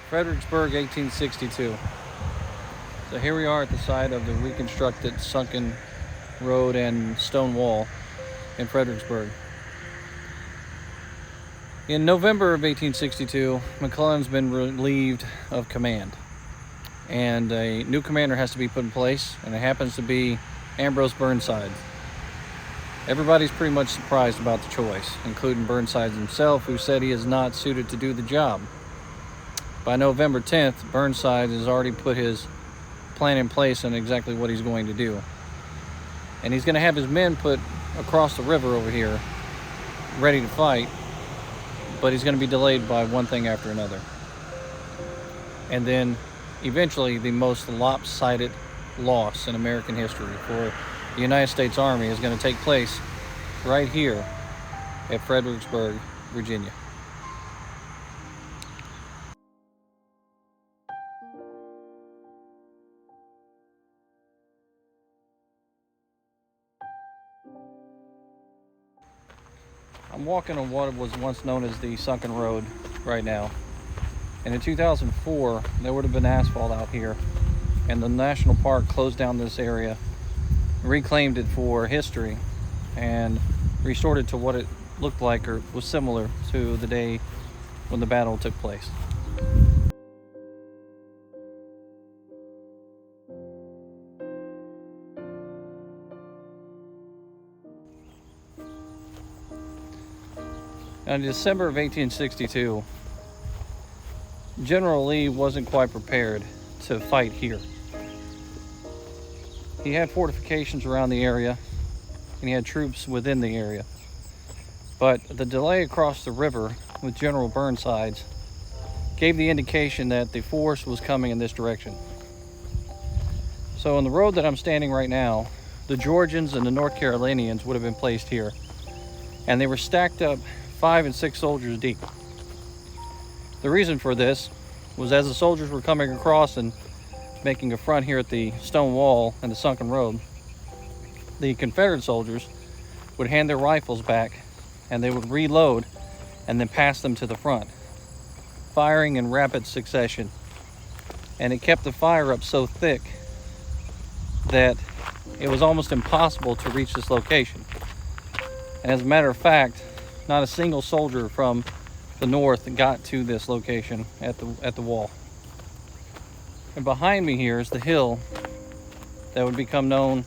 Fredericksburg, 1862. So here we are at the site of the reconstructed sunken road and stone wall in Fredericksburg. In November of 1862, McClellan's been relieved of command, and a new commander has to be put in place, and it happens to be Ambrose Burnside. Everybody's pretty much surprised about the choice, including Burnside himself, who said he is not suited to do the job. By November 10th, Burnside has already put his plan in place on exactly what he's going to do. And he's going to have his men put across the river over here, ready to fight, but he's going to be delayed by one thing after another. And then eventually the most lopsided loss in American history for the United States Army is going to take place right here at Fredericksburg, Virginia. I'm walking on what was once known as the sunken road right now. And in 2004, there would have been asphalt out here, and the National Park closed down this area, reclaimed it for history, and restored it to what it looked like or was similar to the day when the battle took place. In December of 1862, General Lee wasn't quite prepared to fight here. He had fortifications around the area, and he had troops within the area. But the delay across the river with General Burnside gave the indication that the force was coming in this direction. So on the road that I'm standing right now, the Georgians and the North Carolinians would have been placed here, and they were stacked up 5 and 6 soldiers deep. The reason for this was as the soldiers were coming across and making a front here at the stone wall and the sunken road, the Confederate soldiers would hand their rifles back and they would reload and then pass them to the front, firing in rapid succession. And it kept the fire up so thick that it was almost impossible to reach this location. And as a matter of fact, not a single soldier from the north got to this location at the wall. And behind me here is the hill that would become known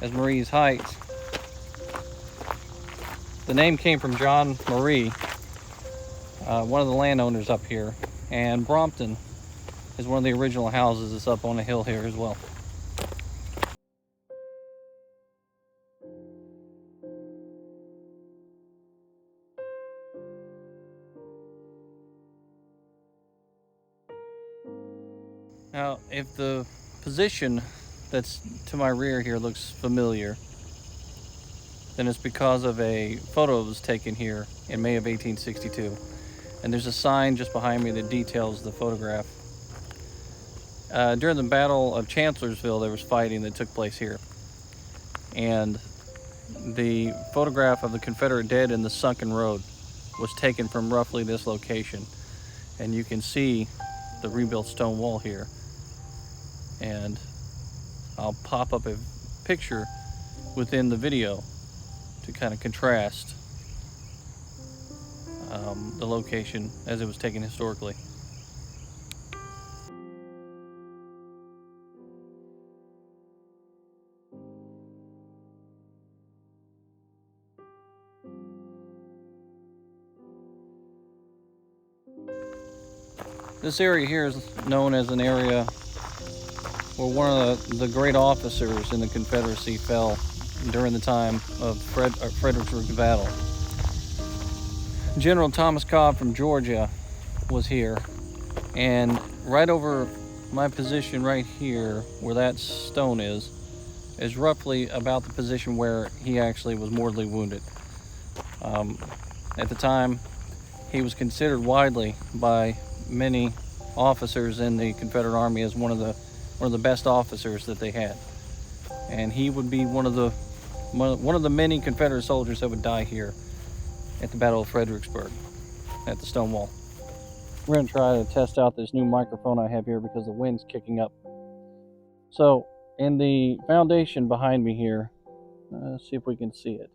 as Marye's Heights. The name came from John Marye, one of the landowners up here, and Brompton is one of the original houses that's up on the hill here as well. Now, if the position that's to my rear here looks familiar, then it's because of a photo that was taken here in May of 1862. And there's a sign just behind me that details the photograph. During the Battle of Chancellorsville, there was fighting that took place here. And the photograph of the Confederate dead in the sunken road was taken from roughly this location. And you can see the rebuilt stone wall here. And I'll pop up a picture within the video to kind of contrast the location as it was taken historically. This area here is known as an area where one of the great officers in the Confederacy fell during the time of Fredericksburg battle. General Thomas Cobb from Georgia was here, and right over my position right here, where that stone is roughly about the position where he actually was mortally wounded. At the time, he was considered widely by many officers in the Confederate Army as one of the best officers that they had, and he would be one of the many Confederate soldiers that would die here at the Battle of Fredericksburg at the stone wall. We're going to try to test out this new microphone I have here because the wind's kicking up. So, in the foundation behind me here, let's see if we can see it.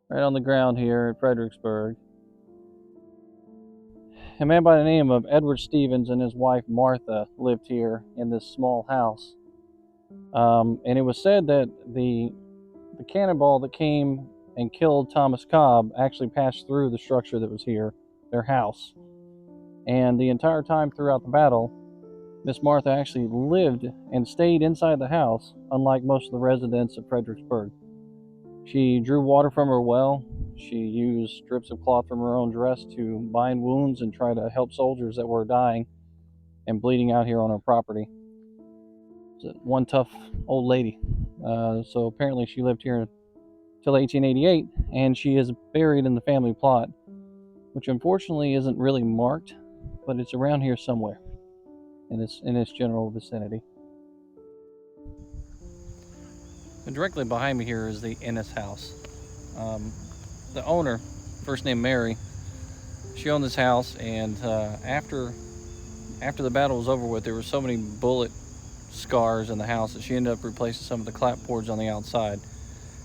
Right on the ground here at Fredericksburg, a man by the name of Edward Stevens and his wife Martha lived here in this small house. And it was said that the cannonball that came and killed Thomas Cobb actually passed through the structure that was here, their house. And the entire time throughout the battle, Miss Martha actually lived and stayed inside the house, unlike most of the residents of Fredericksburg. She drew water from her well. She used strips of cloth from her own dress to bind wounds and try to help soldiers that were dying and bleeding out here on her property. It's one tough old lady. So apparently she lived here until 1888, and she is buried in the family plot, which unfortunately isn't really marked, but it's around here somewhere in this general vicinity. And directly behind me here is the Immerse house. The owner, first name Marye, she owned this house, and after the battle was over with, there were so many bullet scars in the house that she ended up replacing some of the clapboards on the outside.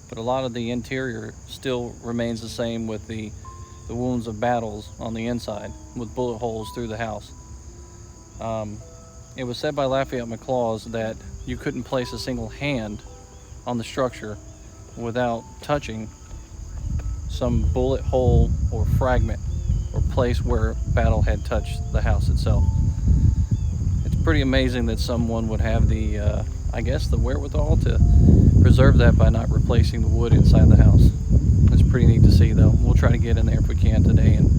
But a lot of the interior still remains the same, with the wounds of battles on the inside, with bullet holes through the house. It was said by Lafayette McLaws that you couldn't place a single hand on the structure without touching some bullet hole or fragment or place where battle had touched the house itself. It's pretty amazing that someone would have the, I guess, the wherewithal to preserve that by not replacing the wood inside the house. It's pretty neat to see, though. We'll try to get in there if we can today and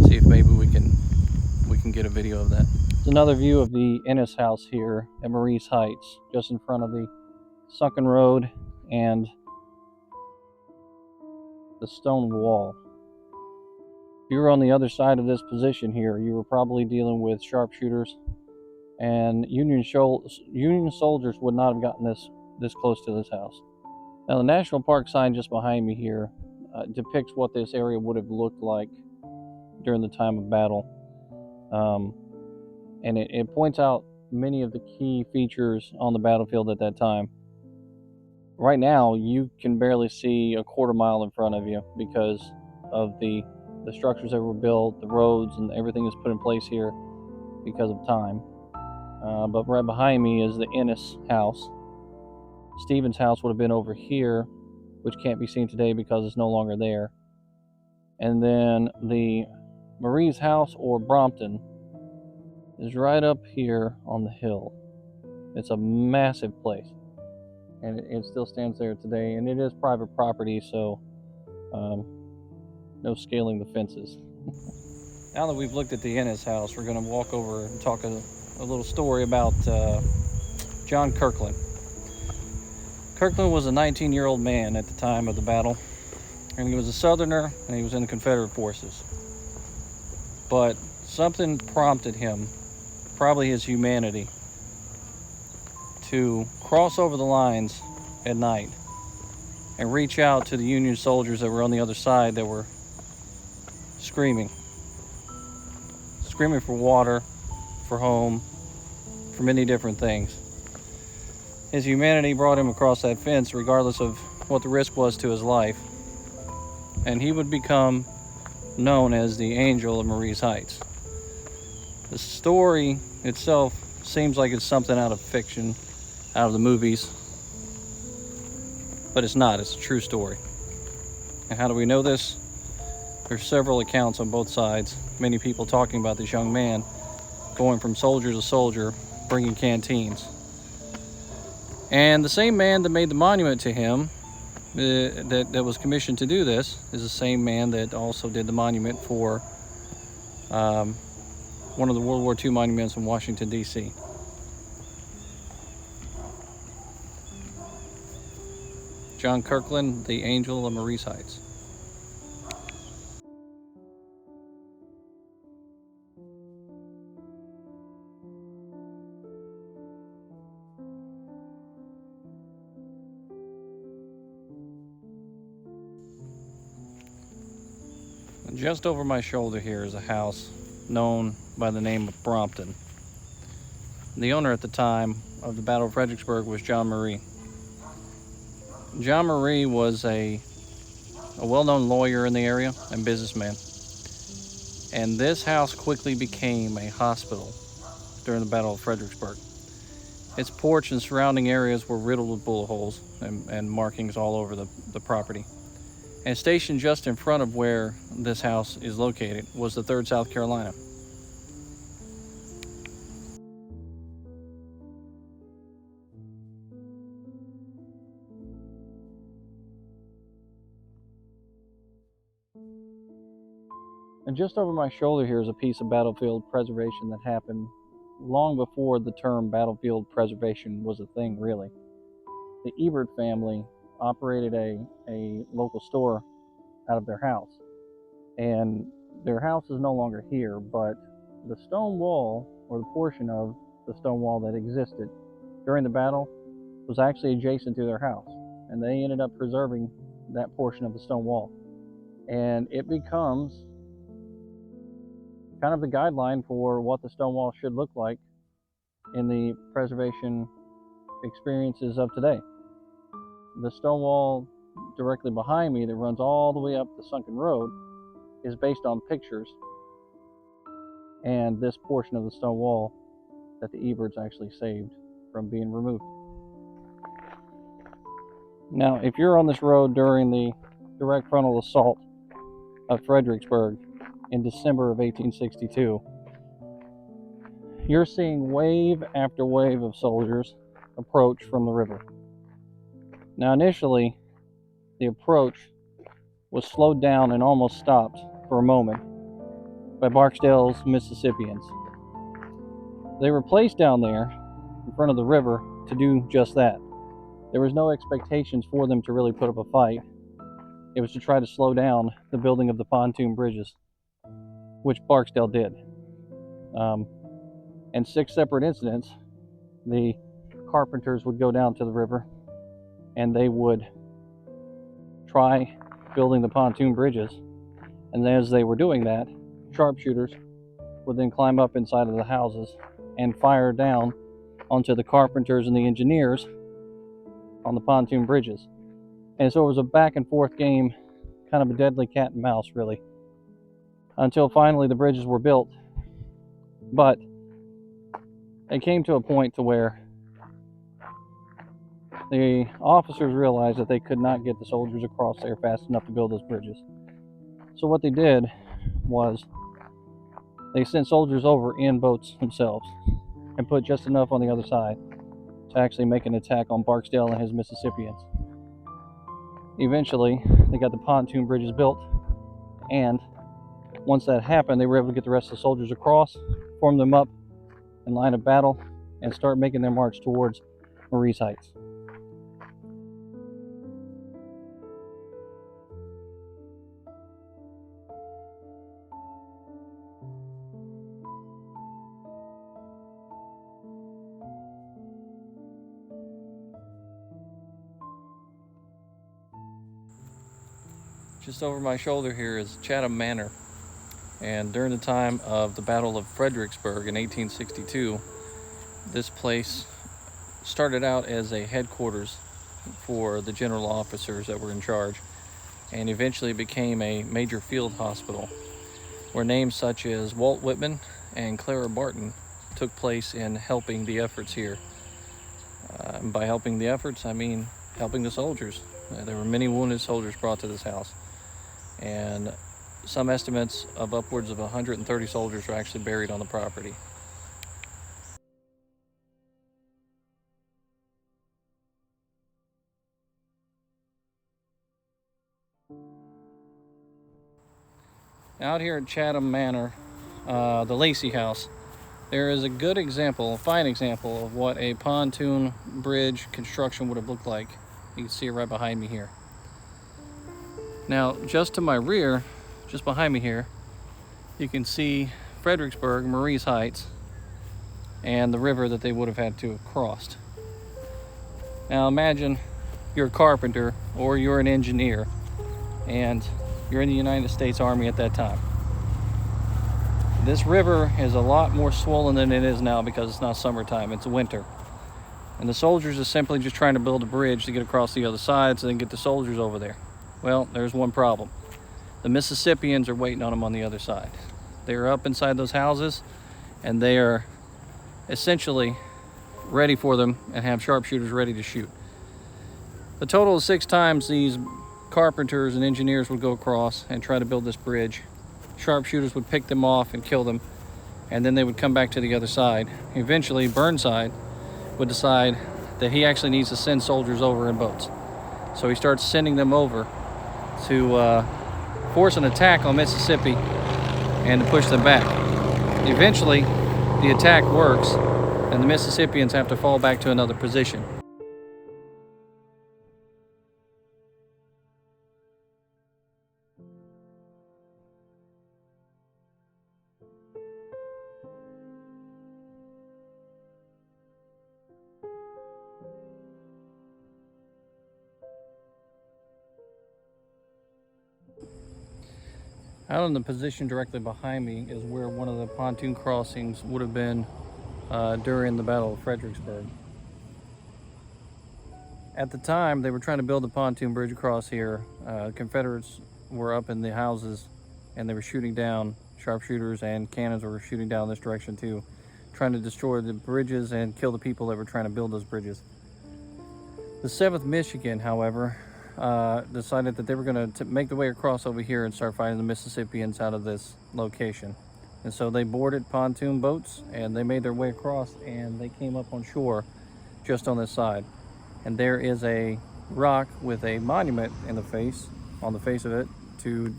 see if maybe we can get a video of that. It's another view of the Immerse house here at Marye's Heights, just in front of the sunken road and the stone wall. If you were on the other side of this position here, you were probably dealing with sharpshooters, and Union soldiers would not have gotten this close to this house. Now, the National Park sign just behind me here depicts what this area would have looked like during the time of battle. And it points out many of the key features on the battlefield at that time. Right now, you can barely see a quarter mile in front of you because of the structures that were built, the roads, and everything is put in place here because of time. But right behind me is the Immerse house. Stevens' house would have been over here, which can't be seen today because it's no longer there. And then the Marye's house, or Brompton, is right up here on the hill. It's a massive place, and it still stands there today, and it is private property, so no scaling the fences. Now that we've looked at the Immerse house, we're going to walk over and talk a little story about John Kirkland. Kirkland was a 19-year-old man at the time of the battle, and he was a Southerner, and he was in the Confederate forces. But something prompted him, probably his humanity, to cross over the lines at night and reach out to the Union soldiers that were on the other side that were screaming for water, for home, for many different things. His humanity brought him across that fence regardless of what the risk was to his life, and he would become known as the Angel of Marye's Heights. The story itself seems like it's something out of fiction, out of the movies, but it's not. It's a true story. And how do we know this? There's several accounts on both sides, many people talking about this young man going from soldier to soldier, bringing canteens. And the same man that made the monument to him, that was commissioned to do this, is the same man that also did the monument for one of the World War II monuments in Washington, D.C. John Kirkland, the Angel of Marye's Heights. Just over my shoulder here is a house known by the name of Brompton. The owner at the time of the Battle of Fredericksburg was John Marye. John Marye was a well-known lawyer in the area and businessman. And this house quickly became a hospital during the Battle of Fredericksburg. Its porch and surrounding areas were riddled with bullet holes and markings all over the property. And stationed just in front of where this house is located was the 3rd South Carolina. And just over my shoulder here is a piece of battlefield preservation that happened long before the term battlefield preservation was a thing, really. The Ebert family operated a local store out of their house. And their house is no longer here, but the stone wall, or the portion of the stone wall that existed during the battle, was actually adjacent to their house. And they ended up preserving that portion of the stone wall. And it becomes kind of the guideline for what the stone wall should look like in the preservation experiences of today. The stone wall directly behind me that runs all the way up the sunken road is based on pictures and this portion of the stone wall that the Eberts actually saved from being removed. Now, if you're on this road during the direct frontal assault of Fredericksburg in December of 1862, you're seeing wave after wave of soldiers approach from the river. Now, initially, the approach was slowed down and almost stopped for a moment by Barksdale's Mississippians. They were placed down there in front of the river to do just that. There was no expectations for them to really put up a fight. It was to try to slow down the building of the pontoon bridges, which Barksdale did. In 6 separate incidents, the carpenters would go down to the river and they would try building the pontoon bridges. And as they were doing that, sharpshooters would then climb up inside of the houses and fire down onto the carpenters and the engineers on the pontoon bridges. And so it was a back and forth game, kind of a deadly cat and mouse, really, until finally the bridges were built. But it came to a point to where the officers realized that they could not get the soldiers across there fast enough to build those bridges. So what they did was they sent soldiers over in boats themselves and put just enough on the other side to actually make an attack on Barksdale and his Mississippians. Eventually, they got the pontoon bridges built, and once that happened, they were able to get the rest of the soldiers across, form them up in line of battle, and start making their march towards Marye's Heights. Just over my shoulder here is Chatham Manor, and during the time of the Battle of Fredericksburg in 1862, this place started out as a headquarters for the general officers that were in charge, and eventually became a major field hospital where names such as Walt Whitman and Clara Barton took place in helping the efforts here. And by helping the efforts, I mean helping the soldiers. There were many wounded soldiers brought to this house, and some estimates of upwards of 130 soldiers are actually buried on the property. Out here at Chatham Manor, the Lacey House, there is a good example, a fine example of what a pontoon bridge construction would have looked like. You can see it right behind me here. Now, just to my rear, just behind me here, you can see Fredericksburg, Marye's Heights, and the river that they would have had to have crossed. Now imagine you're a carpenter or you're an engineer and you're in the United States Army at that time. This river is a lot more swollen than it is now because it's not summertime, it's winter. And the soldiers are simply just trying to build a bridge to get across the other side so they can get the soldiers over there. Well, there's one problem. The Mississippians are waiting on them on the other side. They're up inside those houses and they are essentially ready for them and have sharpshooters ready to shoot. A total of 6 times these carpenters and engineers would go across and try to build this bridge. Sharpshooters would pick them off and kill them, and then they would come back to the other side. Eventually, Burnside would decide that he actually needs to send soldiers over in boats. So he starts sending them over to force an attack on Mississippi and to push them back. Eventually, the attack works, and the Mississippians have to fall back to another position. Out in the position directly behind me is where one of the pontoon crossings would have been during the Battle of Fredericksburg. At the time, they were trying to build a pontoon bridge across here. Confederates were up in the houses and they were shooting down. Sharpshooters and cannons were shooting down this direction too, trying to destroy the bridges and kill the people that were trying to build those bridges. The 7th Michigan, however, decided that they were going to make the way across over here and start fighting the Mississippians out of this location. And so they boarded pontoon boats and they made their way across and they came up on shore just on this side. And there is a rock with a monument on the face of it to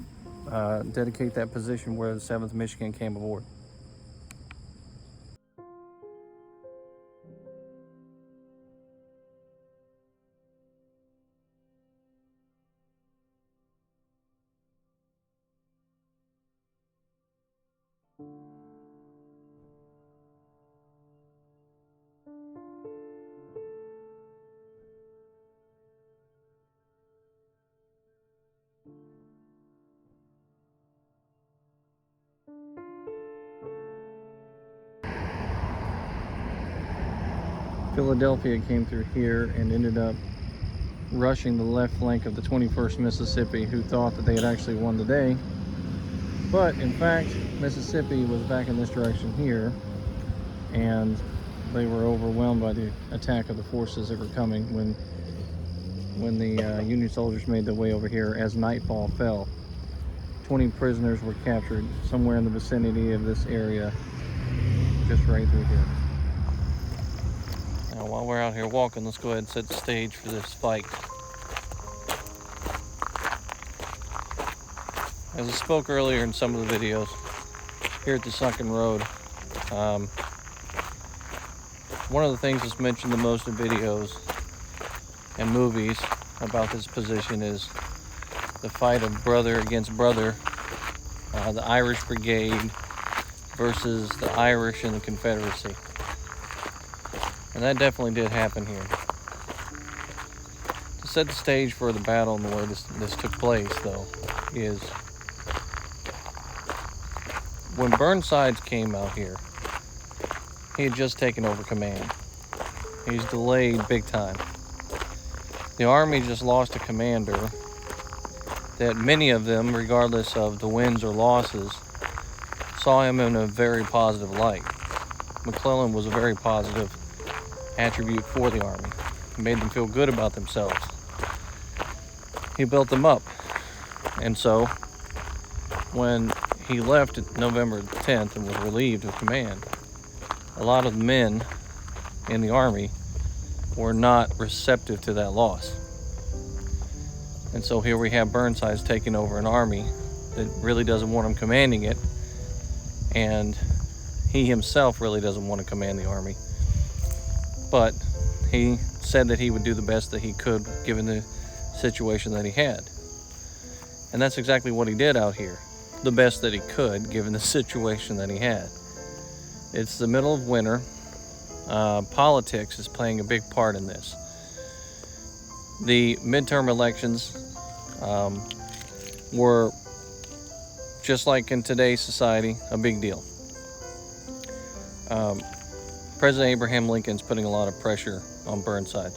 dedicate that position where the 7th Michigan came aboard. Philadelphia came through here and ended up rushing the left flank of the 21st Mississippi, who thought that they had actually won the day. But in fact, Mississippi was back in this direction here, and they were overwhelmed by the attack of the forces that were coming when the Union soldiers made their way over here as nightfall fell. 20 prisoners were captured somewhere in the vicinity of this area, just right through here. Now, while we're out here walking, let's go ahead and set the stage for this fight. As I spoke earlier in some of the videos, here at the Sunken Road, one of the things that's mentioned the most in videos and movies about this position is the fight of brother against brother, the Irish Brigade versus the Irish and the Confederacy. And that definitely did happen here. To set the stage for the battle and the way this took place, though, is when Burnside came out here, he had just taken over command. He's delayed big time. The Army just lost a commander that many of them, regardless of the wins or losses, saw him in a very positive light. McClellan was a very positive attribute for the Army. He made them feel good about themselves. He built them up. And so, when he left November 10th and was relieved of command, a lot of men in the Army were not receptive to that loss. And so here we have Burnside's taking over an army that really doesn't want him commanding it, and he himself really doesn't want to command the army. But he said that he would do the best that he could given the situation that he had. And that's exactly what he did out here. The best that he could given the situation that he had. It's the middle of winter. Politics is playing a big part in this. The midterm elections were, just like in today's society, a big deal. President Abraham Lincoln's putting a lot of pressure on Burnside.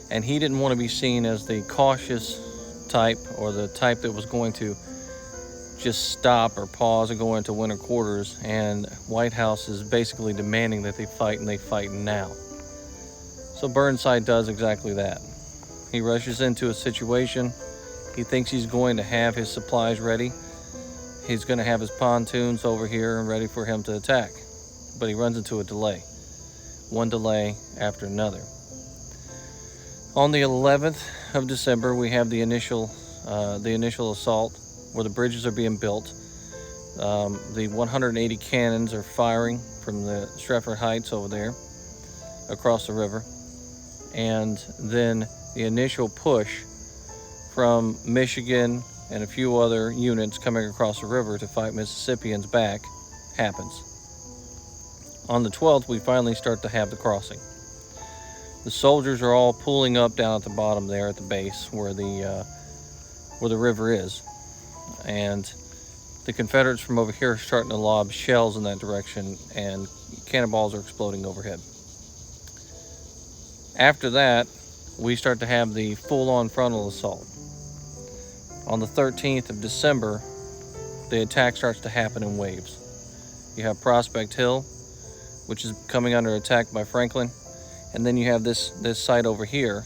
And he didn't want to be seen as the cautious type, or the type that was going to just stop or pause and go into winter quarters. And White House is basically demanding that they fight, and they fight now. So Burnside does exactly that. He rushes into a situation. He thinks he's going to have his supplies ready. He's going to have his pontoons over here and ready for him to attack. But he runs into a delay. One delay after another. On the 11th of December, we have the initial assault where the bridges are being built. The 180 cannons are firing from the Stratford Heights over there across the river. And then the initial push from Michigan and a few other units coming across the river to fight Mississippians back happens. On the 12th, we finally start to have the crossing. The soldiers are all pulling up down at the bottom there at the base where the river is. And the Confederates from over here are starting to lob shells in that direction, and cannonballs are exploding overhead. After that, we start to have the full-on frontal assault. On the 13th of December, the attack starts to happen in waves. You have Prospect Hill, which is coming under attack by Franklin, and then you have this site over here,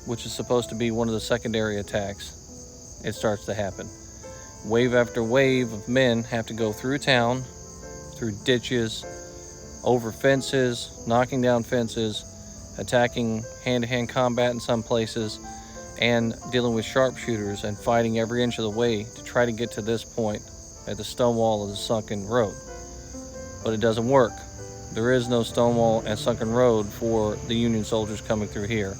which is supposed to be one of the secondary attacks. It starts to happen. Wave after wave of men have to go through town, through ditches, over fences, knocking down fences, attacking hand-to-hand combat in some places, and dealing with sharpshooters and fighting every inch of the way to try to get to this point at the stone wall of the sunken road. But it doesn't work. There is no stone wall and sunken road for the Union soldiers coming through here,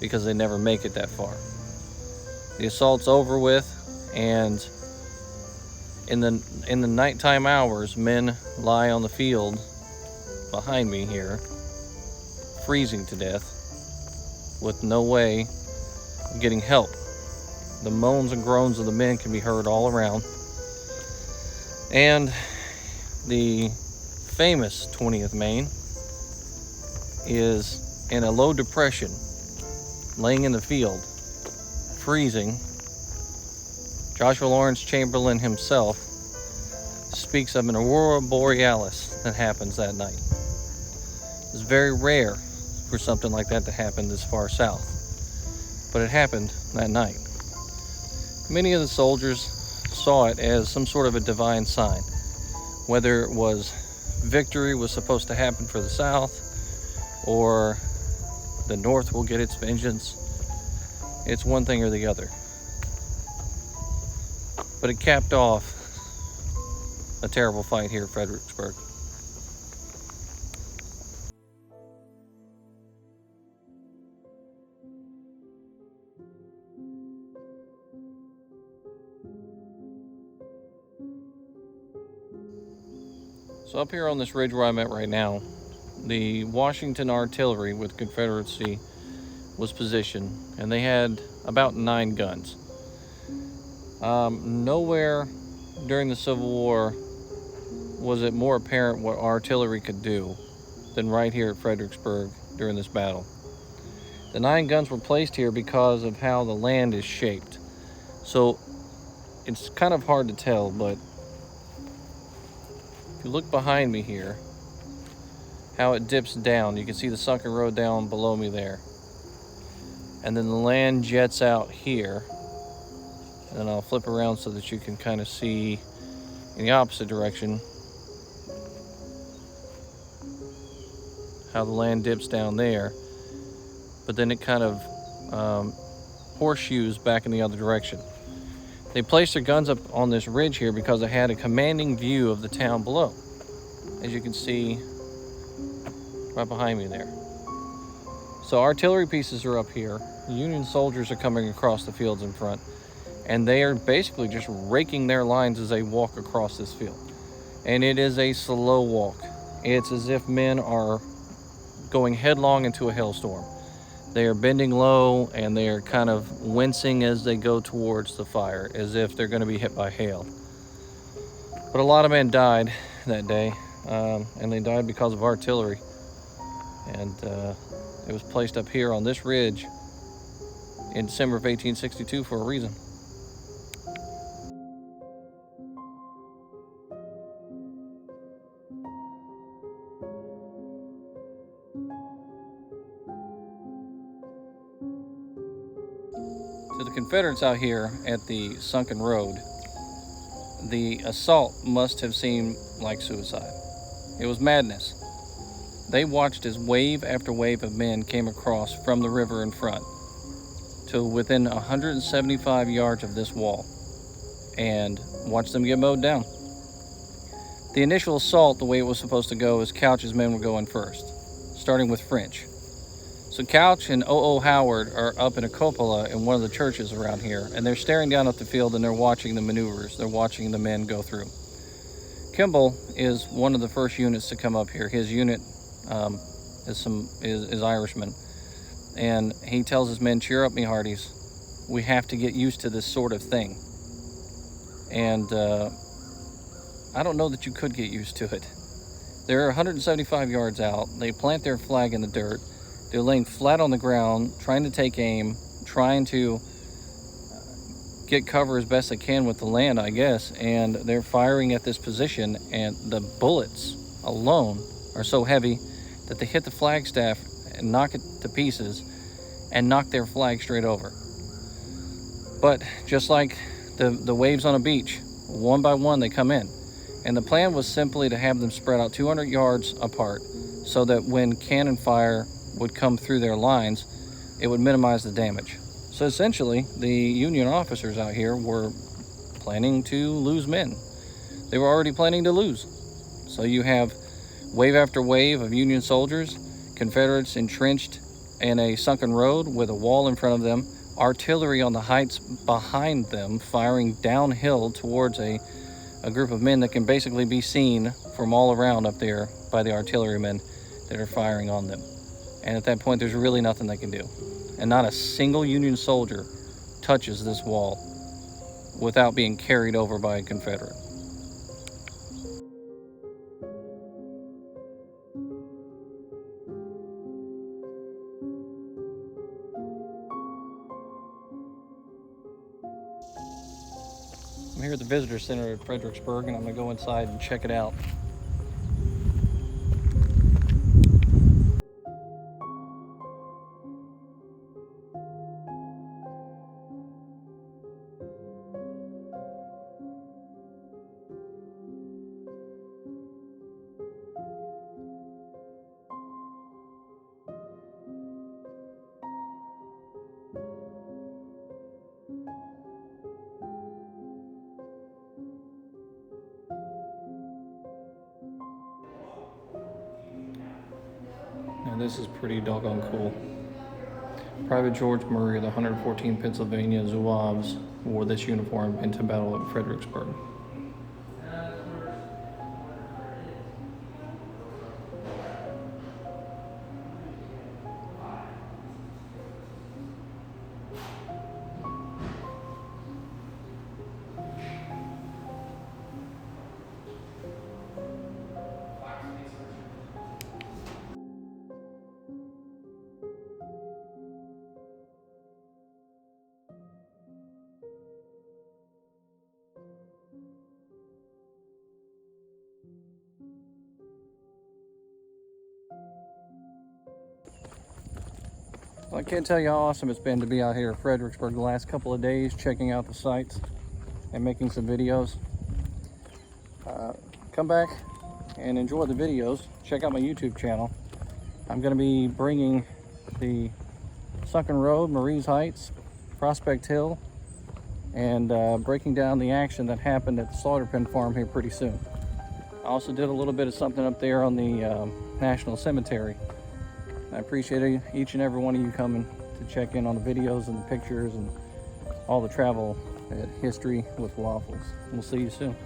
because they never make it that far. The assault's over with, and in the nighttime hours, men lie on the field behind me here, freezing to death, with no way of getting help. The moans and groans of the men can be heard all around. And the famous 20th Maine is in a low depression, laying in the field, freezing. Joshua Lawrence Chamberlain himself speaks of an aurora borealis that happens that night. It's very rare for something like that to happen this far south, but it happened that night. Many of the soldiers saw it as some sort of a divine sign, whether it was victory was supposed to happen for the South, or the North will get its vengeance. It's one thing or the other. But it capped off a terrible fight here at Fredericksburg. So up here on this ridge where I'm at right now, the Washington artillery with Confederacy was positioned, and they had about 9 guns. Nowhere during the Civil War was it more apparent what artillery could do than right here at Fredericksburg during this battle. The 9 guns were placed here because of how the land is shaped. So it's kind of hard to tell, but if you look behind me here, how it dips down, you can see the sunken road down below me there. And then the land jets out here. And then I'll flip around so that you can kind of see in the opposite direction how the land dips down there. But then it kind of horseshoes back in the other direction. They placed their guns up on this ridge here because it had a commanding view of the town below, as you can see right behind me there. So artillery pieces are up here. Union soldiers are coming across the fields in front, and they are basically just raking their lines as they walk across this field. And it is a slow walk. It's as if men are going headlong into a hailstorm. They are bending low, and they are kind of wincing as they go towards the fire, as if they're going to be hit by hail. But a lot of men died that day. and they died because of artillery. And it was placed up here on this ridge in December of 1862 for a reason. To the Confederates out here at the sunken road, the assault must have seemed like suicide. It was madness. They watched as wave after wave of men came across from the river in front to within 175 yards of this wall and watched them get mowed down. The initial assault, the way it was supposed to go, is Couch's men were going first, starting with French. So Couch and O.O. Howard are up in a cupola in one of the churches around here, and they're staring down at the field and they're watching the maneuvers. They're watching the men go through. Kimball is one of the first units to come up here. His unit is Irishman, and he tells his men, "Cheer up, me hearties. We have to get used to this sort of thing." And I don't know that you could get used to it. They're 175 yards out. They plant their flag in the dirt. They're laying flat on the ground, trying to take aim, trying to get cover as best they can with the land, I guess, and they're firing at this position, and the bullets alone are so heavy that they hit the flagstaff and knock it to pieces and knock their flag straight over. But just like the waves on a beach, one by one they come in. And the plan was simply to have them spread out 200 yards apart so that when cannon fire would come through their lines, it would minimize the damage. So essentially, the Union officers out here were planning to lose men. They were already planning to lose. So you have wave after wave of Union soldiers, Confederates entrenched in a sunken road with a wall in front of them, artillery on the heights behind them firing downhill towards a group of men that can basically be seen from all around up there by the artillerymen that are firing on them. And at that point, there's really nothing they can do. And not a single Union soldier touches this wall without being carried over by a Confederate. I'm here at the Visitor Center at Fredericksburg, and I'm going to go inside and check it out. Now this is pretty doggone cool. Private George Marye of the 114th Pennsylvania Zouaves wore this uniform into Battle of Fredericksburg. Well, I can't tell you how awesome it's been to be out here at Fredericksburg the last couple of days, checking out the sites and making some videos. Come back and enjoy the videos. Check out my YouTube channel. I'm going to be bringing the Sunken Road, Marye's Heights, Prospect Hill, and breaking down the action that happened at the slaughter pen farm here pretty soon. I also did a little bit of something up there on the National Cemetery. I appreciate each and every one of you coming to check in on the videos and the pictures and all the travel history with Waffles. We'll see you soon.